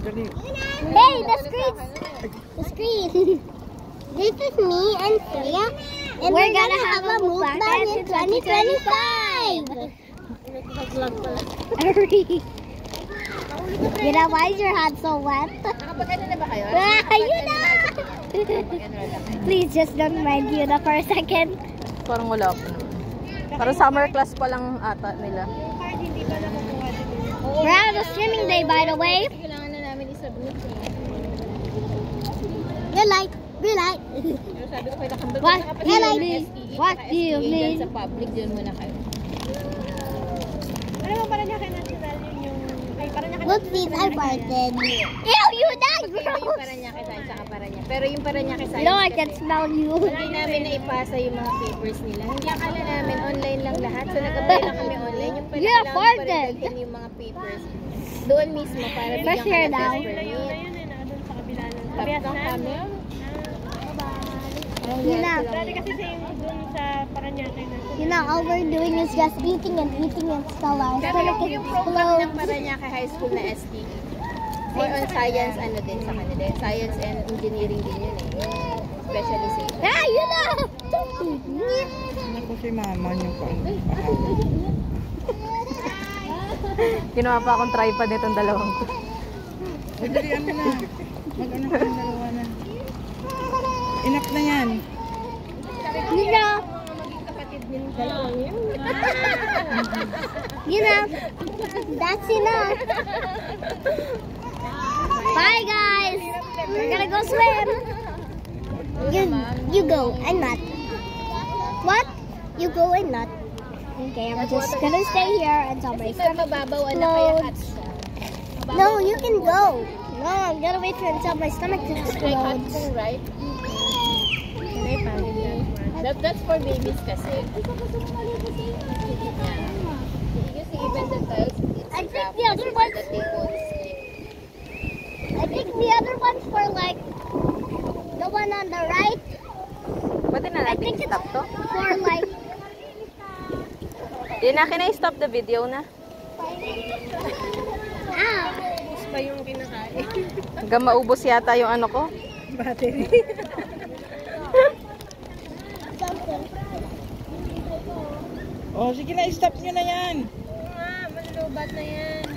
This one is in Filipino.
Hey, the screen! The screen! This is me and Freya, and we're gonna have a mukbang in 2025! Gina, why is your hand so wet? Nakapag-ano na ba kayo? Yuna! Please just don't mind Yuna for a second. Parang wala po naman. Parang summer class pa lang ata nila. We're out of swimming day, by the way. Kailangan na namin isubmit. Good light. Good light. Pero sabi ko kayo nakambal. What do you need? What do you need? Sa public, dyan muna kayo. Ano mo para niya kay natural yung... Ay, para niya kay... Look, these I farted. Ew, you that Magkaiba yung gross. Paranaque sa saka Paranaque. Pero yung Paranaque sa No, I can smell you. hindi namin naipasa yung mga papers nila. Hindi akala namin online lang lahat. So nag-apply lang kami online. Yung pala Yeah, kailangan farted. pa rin dalhin yung mga papers. Doon mismo para bigyan Fresh ka hair ng daw. test Yun permit. na yun eh, doon sa kabila ng... Tapos Bias ng na. kami. You know, Dati kasi sa yung doon sa Paranaque na. you know, all we're doing is just eating and eating and still our Pero stomach yung is program ng explode. Paranaque High School na ST, more on science, ano din sa kanila. Science and engineering din yun eh. Specialization. Ah, you know! Ano ko si mama niyo pa? Ginawa pa akong tripod nitong dalawang to. Madalian mo na. Mag-anak ng dalawa na. Enough na yan. You know, you know, that's enough. Bye, guys. We're gonna go swim. You go and not. What? You go and not. Okay, I'm just gonna stay here until my Kasi stomach mababaw na kaya cut explodes. siya. No, you can go. No, I'm gonna wait for until my stomach Like hot explodes. food, right? That's for babies kasi. You see, even the tiles, it's I think wrapped the other so ones- that they won't slip. I think the other one's for like the one on the right. Pwede na I natin think it's stop to? for like. Yun na, stop the video na. Ah. Pa yung kinakain. Hanggang maubos yata yung ano ko. Battery. Oh, sige na, stop nyo na yan. Malulubat na yan.